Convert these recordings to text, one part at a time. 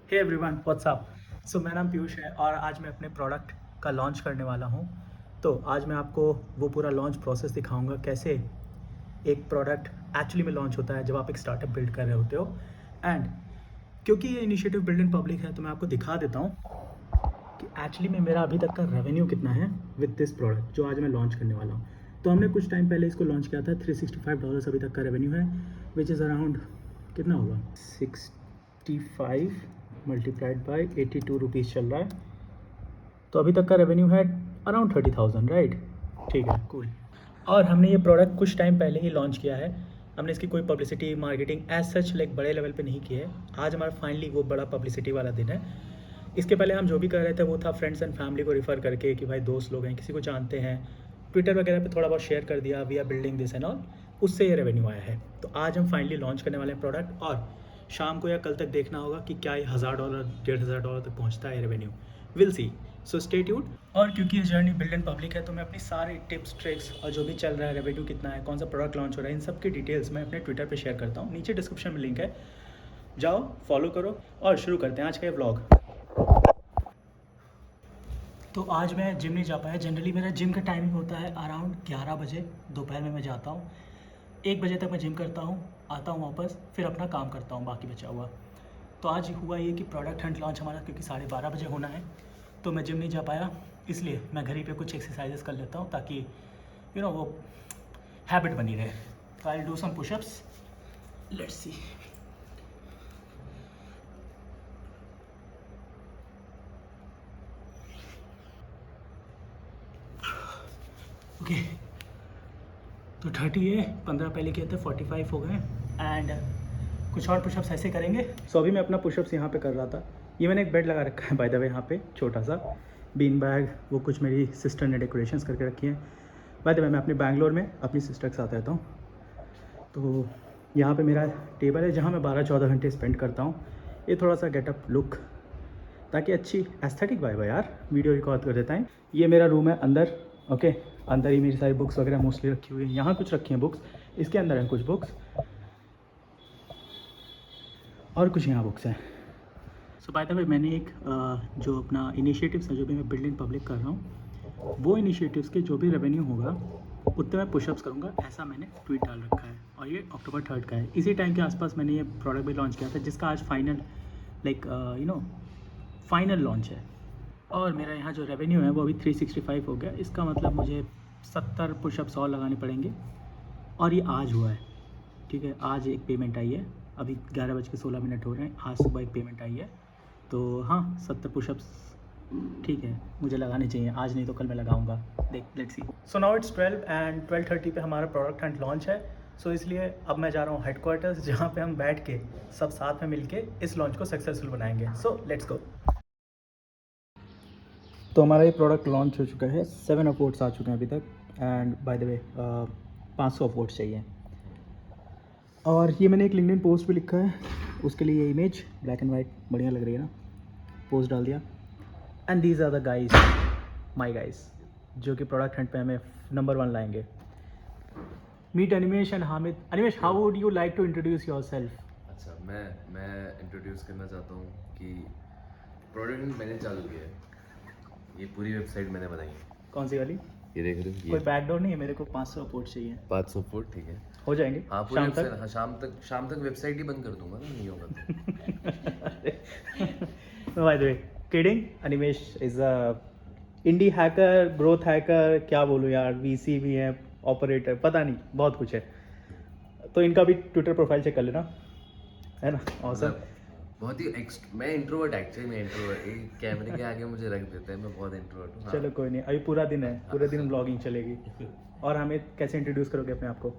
हे everyone what's up. So मेरा नाम पीयूष है और आज मैं अपने प्रोडक्ट का लॉन्च करने वाला हूँ। तो आज मैं आपको वो पूरा लॉन्च प्रोसेस दिखाऊंगा, कैसे एक प्रोडक्ट एक्चुअली में लॉन्च होता है जब आप एक स्टार्टअप बिल्ड कर रहे होते हो। एंड क्योंकि ये इनिशिएटिव बिल्ड इन पब्लिक है तो मैं आपको दिखा देता हूँ कि एक्चुअली में मेरा अभी तक का रेवेन्यू कितना है विद दिस प्रोडक्ट जो आज मैं लॉन्च करने वाला हूँ। तो हमने कुछ टाइम पहले इसको लॉन्च किया था, $365 अभी तक का रेवेन्यू है, विच इज़ अराउंड कितना होगा 65 मल्टीप्लाइड बाई 82 रुपीज़ चल रहा है। तो अभी तक का रेवेन्यू है अराउंड 30,000, राइट? ठीक है, कूल। और हमने ये प्रोडक्ट कुछ टाइम पहले ही लॉन्च किया है। हमने इसकी कोई publicity marketing as such like बड़े लेवल पे नहीं की है। आज हमारा फाइनली वो बड़ा पब्लिसिटी वाला दिन है। इसके पहले हम जो भी कर रहे थे वो था फ्रेंड्स एंड फैमिली को रिफ़र करके कि भाई दोस्त लोग हैं, किसी को जानते हैं, ट्विटर वगैरह पे थोड़ा बहुत शेयर कर दिया, we are building this and all, उससे ये रेवेन्यू आया है। तो आज हम फाइनली लॉन्च करने वाले हैं प्रोडक्ट, और शाम को या कल तक देखना होगा कि क्या ये $1,000 $1,500 तक पहुंचता है revenue. Will see. So stay tuned. और क्योंकि ये जर्नी बिल्ड इन पब्लिक है तो मैं अपनी सारी टिप्स ट्रिक्स और जो भी चल रहा है, रेवेन्यू कितना है, कौन सा प्रोडक्ट लॉन्च हो रहा है, इन सब की डिटेल्स मैं अपने ट्विटर पे शेयर करता हूँ। नीचे डिस्क्रिप्शन में लिंक है, जाओ फॉलो करो और शुरू करते हैं आज का ये व्लॉग। तो आज मैं जिम नहीं जा पाया। जनरली मेरा जिम का टाइमिंग होता है अराउंड 11 बजे दोपहर में मैं जाता हूँ। 1 बजे तक मैं जिम करता हूँ, आता हूँ वापस, फिर अपना काम करता हूँ बाकी बचा हुआ। तो आज हुआ ये कि प्रोडक्ट हंट लॉन्च हमारा क्योंकि 12:30 बजे होना है तो मैं जिम नहीं जा पाया, इसलिए मैं घर ही पे कुछ एक्सरसाइजेस कर लेता हूँ ताकि वो हैबिट बनी रहे। तो I will do some pushups, let's see. Okay, तो 30 है, 15 पहले किए थे, 45 हो गए एंड कुछ और पुशअप्स ऐसे करेंगे। सो अभी मैं अपना पुशअप्स यहाँ पे कर रहा था। ये मैंने एक बेड लगा रखा है बाय द वे, यहाँ पे छोटा सा बीन बैग, वो कुछ मेरी सिस्टर ने डेकोरेशंस करके रखी हैं। बाय द वे मैं अपने बैंगलोर में अपनी सिस्टर के साथ रहता हूँ, तो यहाँ पे मेरा टेबल है जहाँ मैं 12-14 घंटे स्पेंड करता हूँ। ये थोड़ा सा गेटअप लुक ताकि अच्छी एस्थेटिक वाइब है यार, वीडियो रिकॉर्ड कर देता है। ये मेरा रूम है अंदर, ओके। अंदर ही मेरी सारी बुक्स वगैरह मोस्टली रखी हुई है। यहाँ कुछ रखी हैं बुक्स, इसके अंदर हैं कुछ बुक्स और कुछ यहाँ बुक्स हैं। सो बाय द वे मैंने एक जो अपना इनिशिएटिव्स है जो भी मैं बिल्ड इन पब्लिक कर रहा हूँ, वो इनिशिएटिव्स के जो भी रेवेन्यू होगा उतने मैं पुशअप्स करूँगा, ऐसा मैंने ट्वीट डाल रखा है। और ये अक्टूबर 3 का है। इसी टाइम के आसपास मैंने ये प्रोडक्ट भी लॉन्च किया था जिसका आज फाइनल फाइनल लॉन्च है। और मेरा यहाँ जो रेवेन्यू है वो अभी 365 हो गया। इसका मतलब मुझे 70 पुशअप्स और लगाने पड़ेंगे और ये आज हुआ है, ठीक है। आज एक पेमेंट आई है, अभी 11:16 हो रहे हैं, आज सुबह एक पेमेंट आई है। तो हाँ, 70 पुशअप्स ठीक है, मुझे लगाने चाहिए आज, नहीं तो कल मैं लगाऊंगा, देख let's see. So now it's 12 and 12:30 पे हमारा प्रोडक्ट हंट लॉन्च है। सो इसलिए अब मैं जा रहा हूँ हेडक्वार्टर्स जहाँ पे हम बैठ के सब साथ में मिलके इस लॉन्च को सक्सेसफुल बनाएंगे। So let's go. तो हमारा ये प्रोडक्ट लॉन्च हो चुका है, 7 अवॉर्ड्स आ चुके हैं अभी तक। And bye the way 500 awards चाहिए। और ये मैंने एक लिंक्डइन पोस्ट भी लिखा है, उसके लिए ये इमेज ब्लैक एंड वाइट बढ़िया लग रही है ना, पोस्ट डाल दिया। And these are the guys, my guys, जो कि प्रोडक्ट हंट पे हमें नंबर 1 लाएंगे। Meet Animesh and Hamid. Animesh, how would you like to introduce yourself? अच्छा, मैं इंट्रोड्यूस करना चाहता हूँ कि प्रोडक्ट मैंने चालू किया है, ये पूरी वेबसाइट मैंने बनाई है। कौन सी वाली? ये देख रहे हो, कोई बैकडोर नहीं है, मेरे को 500 अवॉर्ड चाहिए। 500 फुट, ठीक है, हो जाएंगे हाँ पूरी शाम वेबसाइट। तक। हाँ, शाम तक वेबसाइट ही बंद कर दूंगा ना, नहीं होगा तो। By the way, kidding, Animesh is a indie hacker, growth hacker, क्या बोलूँ यार, वीसी भी है, ऑपरेटर, पता नहीं बहुत कुछ है। तो इनका भी ट्विटर प्रोफाइल चेक कर लेना, है ना? ऑसम। मतलब बहुत ही मैं इंट्रोवर्ट, एक्चुअली मैं इंट्रोवर्ट, कैमरे के आगे मुझे रख देते हैं, मैं बहुत इंट्रोवर्ट हूँ। चलो कोई नहीं, अभी पूरा दिन है, पूरे दिन ब्लॉगिंग चलेगी। और हमिद, कैसे इंट्रोड्यूस करोगे अपने आप को?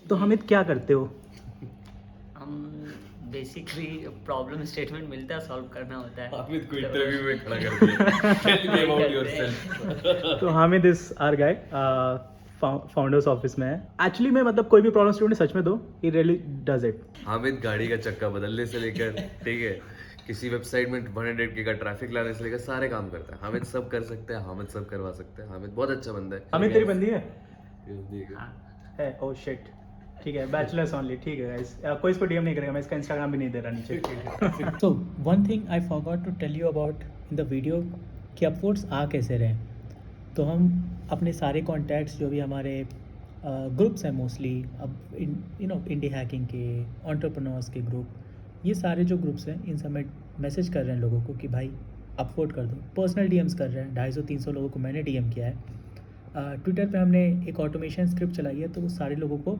तो हमिद क्या करते हो? हम बेसिकली प्रॉब्लम स्टेटमेंट मिलता है, सॉल्व करना होता है। हामिद को इंटरव्यू में खड़ा कर दिया, टेल मी अबाउट योरसेल्फ। तो Hamid is our guy, founders office में है। एक्चुअली में मतलब कोई भी प्रॉब्लम स्टूडेंट सच में दो, he really does it. Hamid गाड़ी का चक्का बदलने से लेकर, ठीक है, किसी वेबसाइट में 100K का ट्रैफिक लाने से लेकर सारे काम करता है हामिद। सब कर सकते हैं हामिद, सब करवा सकते हैं हामिद, बहुत अच्छा बंदा है। हामिद तेरी बंदी है? ये देखो। है, ओह शिट। ठीक है, बैचलर्स ओनली, ठीक है गाइस, कोई इसको डीएम नहीं करेगा, मैं इसका इंस्टाग्राम भी नहीं दे रहा नीचे। So one thing I forgot to tell you about in the video कि अपवोर्ड्स आ कैसे रहे। तो हम अपने सारे कॉन्टैक्ट्स जो भी हमारे ग्रुप्स हैं मोस्टली, अब इंडी हैकिंग के, एंटरप्रेन्योर्स के ग्रुप, ये सारे जो ग्रुप्स हैं इन सब में मैसेज कर रहे हैं लोगों को कि भाई अपवोर्ड कर दो। पर्सनल डीएम्स कर रहे हैं, 250-300 लोगों को मैंने डीएम किया है। ट्विटर पे हमने एक ऑटोमेशन स्क्रिप्ट चलाई है, तो वो सारे लोगों को,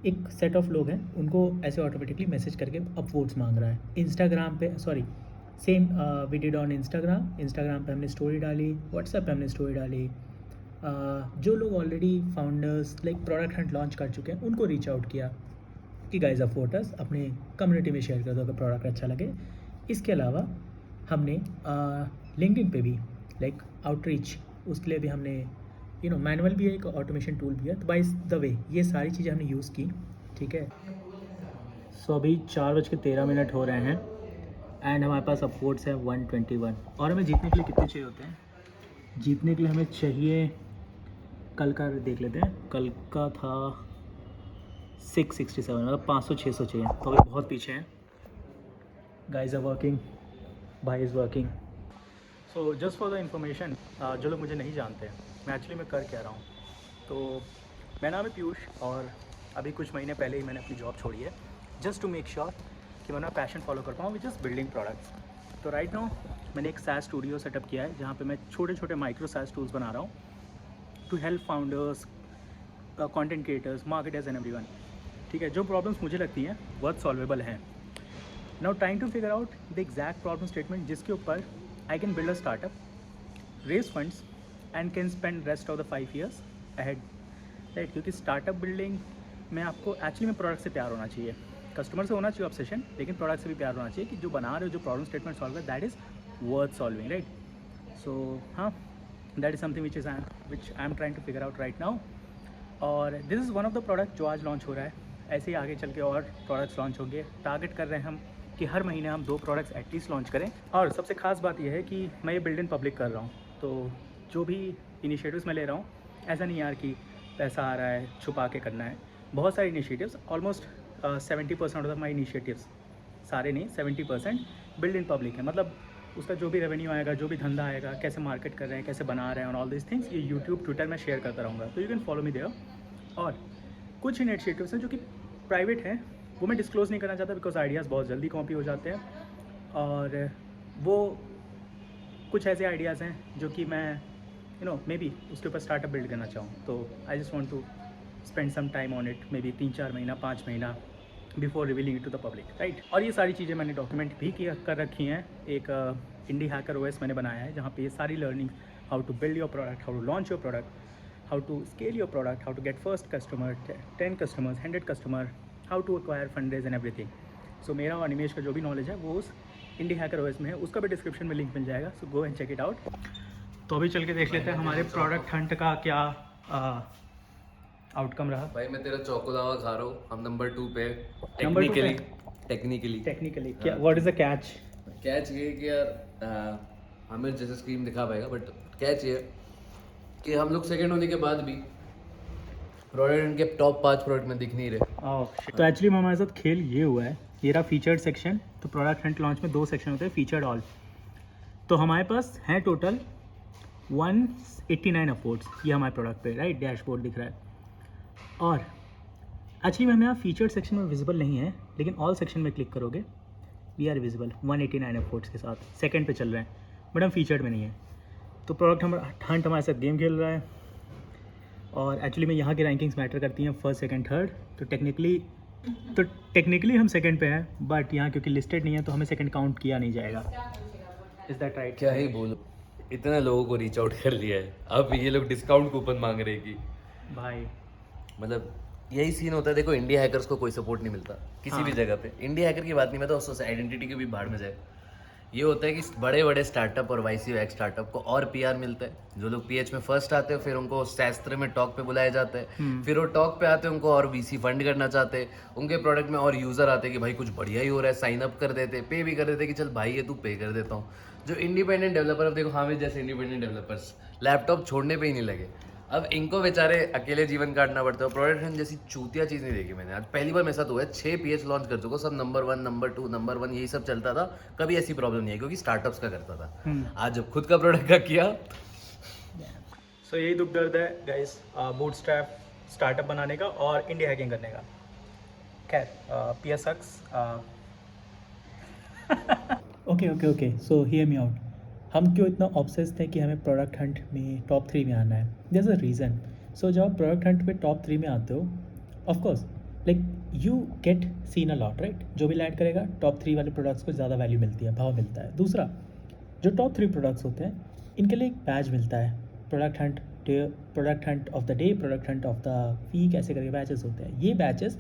एक सेट ऑफ लोग हैं उनको ऐसे ऑटोमेटिकली मैसेज करके अपवोर्ड्स मांग रहा है। इंस्टाग्राम पे same we did on Instagram पे हमने स्टोरी डाली, व्हाट्सएप पे हमने स्टोरी डाली। जो लोग already founders like product Hunt launch कर चुके हैं उनको रीच आउट किया कि गाइस अपवोर्ड अस, अपने कम्युनिटी में शेयर कर दो अगर प्रोडक्ट अच्छा लगे। इसके अलावा हमने लिंक्डइन पे भी लाइक आउटरीच, उसके लिए भी हमने मैनुअल भी है, एक ऑटोमेशन टूल भी है। तो बाय द वे ये सारी चीज़ें हमने यूज़ की, ठीक है। सो अभी 4:13 हो रहे हैं एंड हमारे पास अपवोर्ड्स है 121। और हमें जीतने के लिए कितने चाहिए होते हैं? जीतने के लिए हमें चाहिए, कल का देख लेते हैं, कल का था 667, मतलब 500-600 चाहिए, तो अभी बहुत पीछे हैं। गाइज आर वर्किंग, भाई is working. So just for the information, जो लोग मुझे नहीं जानते मैं एक्चुअली मैं कर क्या रहा हूँ, तो मेरा नाम है पीयूष और अभी कुछ महीने पहले ही मैंने अपनी जॉब छोड़ी है जस्ट टू मेक श्योर कि मैं अपना पैशन फॉलो कर पाऊँ विच इज़ बिल्डिंग प्रोडक्ट्स। तो राइट नाउ मैंने एक SaaS स्टूडियो सेटअप किया है जहाँ पे मैं छोटे छोटे माइक्रो SaaS टूल्स बना रहा हूँ to help founders, content creators, marketers and everyone. ठीक है, जो प्रॉब्लम्स मुझे लगती हैं बहुत सॉल्वेबल हैं। Now trying to figure out the exact problem statement जिसके ऊपर I can build a startup, raise funds and can spend rest of the 5 years ahead, right. क्योंकि स्टार्टअप बिल्डिंग में आपको एक्चुअली में प्रोडक्ट से प्यार होना चाहिए, कस्टमर से होना चाहिए ऑब्सेशन, लेकिन प्रोडक्ट से भी प्यार होना चाहिए कि जो बना रहे हो, जो प्रॉब्लम स्टेटमेंट सॉल्व है, that is worth solving, right. So हाँ, that is something which I am trying to figure out right now. और this is one of the product जो आज लॉन्च हो रहा है। ऐसे ही आगे चल के और प्रोडक्ट्स लॉन्च होंगे। टारगेट कर रहे हैं हम कि हर महीने हम 2 प्रोडक्ट्स एटलीस्ट लॉन्च करें। और सबसे खास बात यह है कि मैं ये बिल्ड इन पब्लिक कर रहा हूँ, तो जो भी इनिशिएटिव्स मैं ले रहा हूँ, ऐसा नहीं यार कि पैसा आ रहा है छुपा के करना है। बहुत सारे initiatives, almost 70% of my initiatives, सारे नहीं 70% बिल्ड इन पब्लिक है। मतलब उसका जो भी रेवेन्यू आएगा, जो भी धंधा आएगा, कैसे मार्केट कर रहे हैं, कैसे बना रहे हैं, और ऑल दिस थिंग्स, ये यूट्यूब, ट्विटर में शेयर करता रहूँगा, तो you can follow me there. और कुछ इनिशिएटिव्स हैं जो कि प्राइवेट हैं, वो मैं डिस्क्लोज़ नहीं करना चाहता बिकॉज आइडियाज़ बहुत जल्दी कॉपी हो जाते हैं। और वो कुछ ऐसे आइडियाज़ हैं जो कि मैं मे बी उसके ऊपर स्टार्टअप बिल्ड करना चाहूँ, तो I just want to spend some time on it, maybe 3-4 महीना, 5 महीना before revealing it to the public, right. और ये सारी चीज़ें मैंने डॉक्यूमेंट भी कर रखी हैं। एक इंडी हैकर OS मैंने बनाया है जहाँ पे ये सारी learning, how to build your product, how to launch your product, how to scale your product, how to get first customer, 10 customers, 100 customer, how to acquire fundraise and everything. So मेरा और निमेश का जो भी नॉलेज है वो उस इंडी hacker OS में है, उसका भी डिस्क्रिप्शन में लिंक मिल जाएगा, so go and check it out. तो अभी चल के देख लेते हैं हमारे प्रोडक्ट हंट का क्या आउटकम रहा। भाई मैं तेरा चौको दावा खा रहा हूँ, हम नंबर 2 पे। नंबर 2 पे? टेक्निकली क्या, what is the catch? Catch ये कि यार हमें जैसे स्क्रीन दिखा पाएगा, बट कैच ये कि हम लोग सेकंड होने के बाद भी प्रोडक्ट इनके टॉप 5 प्रोडक्ट में दिख नहीं रहे। तो एक्चुअली हमारे साथ खेल ये हुआ है, ये रहा फीचर्ड सेक्शन। तो प्रोडक्ट हंट लॉन्च में 2 सेक्शन होते हैं, फीचर्ड ऑल। तो हमारे पास हैं टोटल 189 अपवोर्ड्स, ये हमारे प्रोडक्ट पे, राइट, डैशबोर्ड दिख रहा है। और एक्चुअली में हमें यहाँ फीचर्ड सेक्शन में विजिबल नहीं है, लेकिन ऑल सेक्शन में क्लिक करोगे वी आर विजिबल 189 अपवोर्ड्स के साथ, सेकंड पे चल रहे हैं, बट हम फीचर्ड में नहीं है। तो प्रोडक्ट हंट हमारे साथ गेम खेल रहा है। और एक्चुअली में यहाँ की रैंकिंग्स मैटर करती हैं, फर्स्ट, सेकंड, थर्ड। तो टेक्निकली हम सेकंड पे हैं, बट यहाँ क्योंकि लिस्टेड नहीं है तो हमें सेकंड काउंट किया नहीं जाएगा। Is that right? क्या ही बोलो, इतने लोगों को रीच आउट कर लिया है, अब ये लोग डिस्काउंट कूपन मांग रहे हैं कि भाई मतलब यही सीन होता है। देखो इंडिया हैकर्स को कोई सपोर्ट नहीं मिलता किसी भी जगह पे। इंडिया हैकर की बात नहीं, मैं तो अफसोस आइडेंटिटी के भी भाड़ में जाए। ये होता है कि बड़े बड़े स्टार्टअप और YC स्टार्टअप को और PR मिलता है। जो लोग PH में फर्स्ट आते हैं फिर उनको शास्त्र में टॉक पे बुलाया जाता है, फिर वो टॉक पे आते हैं, उनको और VC फंड करना चाहते हैं। उनके प्रोडक्ट में और यूज़र आते हैं कि भाई कुछ बढ़िया ही हो रहा है, साइन अप कर देते, पे भी कर देते कि चल भाई ये तू पे कर देता हूँ। जो इंडिपेंडेंट डेवलपर, अब देखो हमें जैसे इंडिपेंडेंट डेवलपर्स लैपटॉप छोड़ने पे ही नहीं लगे। अब इनको बेचारे अकेले जीवन काटना पड़ता है। प्रोडक्ट हंट जैसी चूतिया चीज़ नहीं देखी मैंने। आज पहली बार मेरे साथ हुआ है, 6 पीएच लॉन्च कर चुका, सब नंबर 1 नंबर 2 नंबर 1 यही सब चलता था, कभी ऐसी प्रॉब्लम नहीं है क्योंकि स्टार्टअप्स का करता था। आज जब खुद का प्रोडक्ट का किया, सो यही दुख दर्द है गाइस, बूटस्ट्रैप स्टार्टअप बनाने का और इंडिया हैकिंग करने का। खैर, PSX okay, so hear me out. हम क्यों इतना ऑब्सेस थे कि हमें प्रोडक्ट हंट में टॉप 3 में आना है? There is a reason. So जब आप प्रोडक्ट हंट में टॉप 3 में आते हो, of course like you get seen a lot, right? जो भी लैंड करेगा टॉप 3 वाले प्रोडक्ट्स को ज़्यादा वैल्यू मिलती है, भाव मिलता है। दूसरा, जो टॉप 3 प्रोडक्ट्स होते हैं इनके लिए एक बैच मिलता है, product hunt of the day, product hunt of the week, ऐसे करके बैचेस होते हैं। ये बैचेस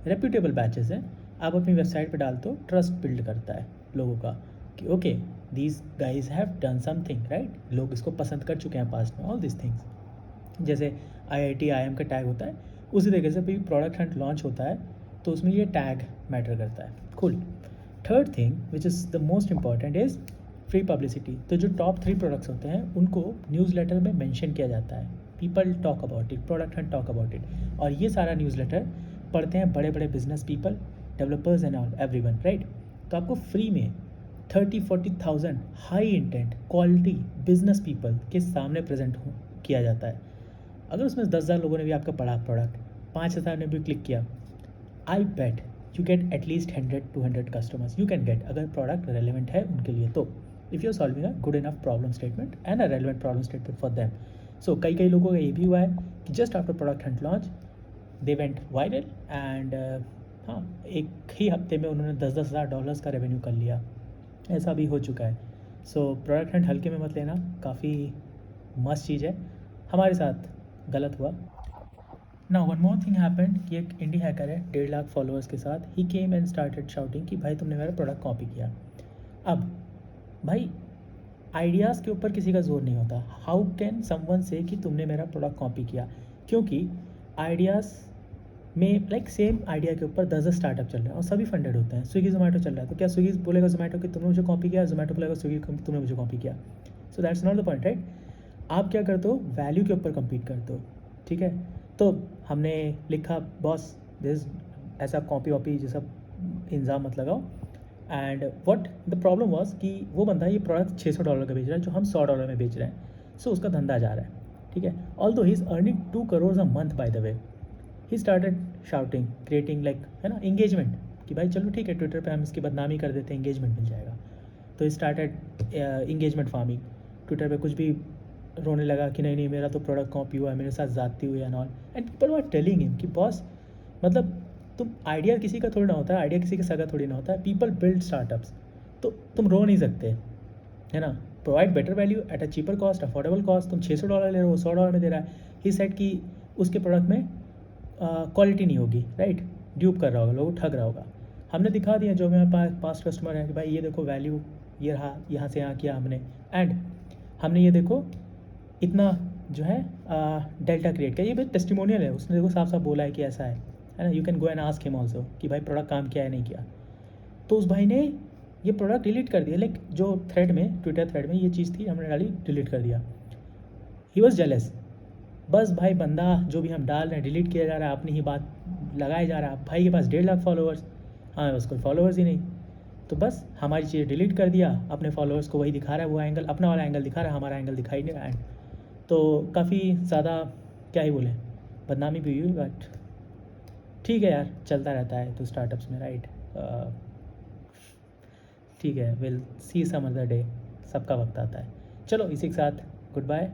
रेप्यूटेबल बैचेस हैं। आप अपनी वेबसाइट पे डालते हो, ट्रस्ट बिल्ड करता है लोगों का कि okay these guys have done something, right? लोग इसको पसंद कर चुके हैं पास्ट में, ऑल दिस थिंग्स। जैसे IIT IIM का टैग होता है, उसी तरीके से भी प्रोडक्ट हंट लॉन्च होता है तो उसमें ये टैग मैटर करता है। Cool. Third thing which is the most important is free publicity. तो जो टॉप 3 प्रोडक्ट्स होते हैं उनको न्यूज़लेटर में मेंशन किया जाता है, people talk about it, product Hunt talk about it. और ये सारा न्यूज़लेटर पढ़ते हैं बड़े बड़े business people, developers and all, everyone, right? तो आपको फ्री में 30-40,000 high intent quality business people के सामने प्रेजेंट किया जाता है। अगर उसमें 10,000 लोगों ने भी आपका पढ़ा प्रोडक्ट, 5,000 ने भी क्लिक किया, I bet you get at least 100-200 customers you can get, अगर प्रोडक्ट रेलिवेंट है उनके लिए तो। If you are solving a good enough problem statement and a relevant problem statement for them. So कई लोगों का ये भी हुआ है कि just after Product Hunt launch they went viral and हाँ, एक ही हफ्ते में उन्होंने $10,000 का रेवेन्यू कर लिया। ऐसा भी हो चुका है। सो प्रोडक्ट हंट हल्के में मत लेना, काफ़ी मस्त चीज़ है। हमारे साथ गलत हुआ। Now one more thing happened कि एक इंडी हैकर है 1.5 लाख फॉलोअर्स के साथ, ही केम एंड स्टार्टेड शाउटिंग कि भाई तुमने मेरा प्रोडक्ट कॉपी किया। अब भाई आइडियाज़ के ऊपर किसी का जोर नहीं होता। हाउ कैन समवन से कि तुमने मेरा प्रोडक्ट कॉपी किया? क्योंकि आइडियाज़ में लाइक सेम आइडिया के ऊपर 10 स्टार्टअप चल रहे हैं और सभी फंडेड होते हैं। स्विगी जोमेटो चल रहा है तो क्या स्विगी बोलेगा जोमेटो कि तुमने मुझे कॉपी किया, जोमेटो बोलेगा स्विगी तुमने मुझे कॉपी किया? So that's not the point, right? आप क्या करते हो? वैल्यू के ऊपर कम्पीट करते हो, ठीक है? तो हमने लिखा बॉस दिस, ऐसा कॉपी वॉपी जैसा इंजाम मत लगाओ। And what the problem was कि वो बंदा ये प्रोडक्ट $600 का बेच रहा है जो हम $100 में बेच रहे हैं। सो उसका धंधा जा रहा है, ठीक है? Although he is earning 2 crore a month by the way. He started shouting, creating like, है ना, इंगेजमेंट कि भाई चलो ठीक है ट्विटर पे हम इसकी बदनामी कर देते हैं, इंगेजमेंट मिल जाएगा। तो he started engagement farming. Twitter पे कुछ भी रोने लगा कि नहीं मेरा तो प्रोडक्ट कॉपी हुआ है, मेरे साथ ज़्यादती हुई and all, and people are telling him कि बॉस मतलब तुम आइडिया किसी का थोड़ी ना होता है, आइडिया किसी के सगा थोड़ी ना होता है, पीपल बिल्ड स्टार्टअप्स। तो तुम रो नहीं सकते, है ना? Provide better value at a cheaper cost, affordable cost. तुम $600 ले रहे हो, $100 में दे रहा है। ही सेड कि उसके प्रोडक्ट में क्वालिटी नहीं होगी, राइट? ड्यूप कर रहा होगा, लोगों ठग रहा होगा। हमने दिखा दिया जो मेरे पास कस्टमर है कि भाई ये देखो वैल्यू ये रहा, यहाँ से यहाँ किया हमने, एंड हमने ये देखो इतना जो है डेल्टा क्रिएट किया। ये भी टेस्टिमोनियल है, उसने देखो साफ साफ बोला है कि ऐसा है ना? You can go and ask him also कि भाई प्रोडक्ट काम किया है नहीं किया। तो उस भाई ने ये प्रोडक्ट डिलीट कर दिया, लाइक जो थ्रेड में, ट्विटर थ्रेड में ये चीज़ थी हमने डाली, डिलीट कर दिया। He was jealous. बस भाई बंदा जो भी हम डाल रहे हैं डिलीट किया जा रहा है, अपनी ही बात लगाया जा रहा है। भाई के पास 1.5 लाख फॉलोअर्स, हाँ बस कोई फॉलोअर्स ही नहीं। तो बस हमारी चीज़ डिलीट कर दिया, अपने फॉलोअर्स को वही दिखा रहा है, वो एंगल अपना वाला एंगल दिखा रहा है, हमारा एंगल दिखाई नहीं रहा है। तो काफ़ी ज़्यादा क्या ही बोले, बदनामी भी हुई, बट ठीक है यार, चलता रहता है तो स्टार्टअप्स में, राइट? ठीक है, will see some other day, सबका वक्त आता है। चलो इसी के साथ गुड बाय।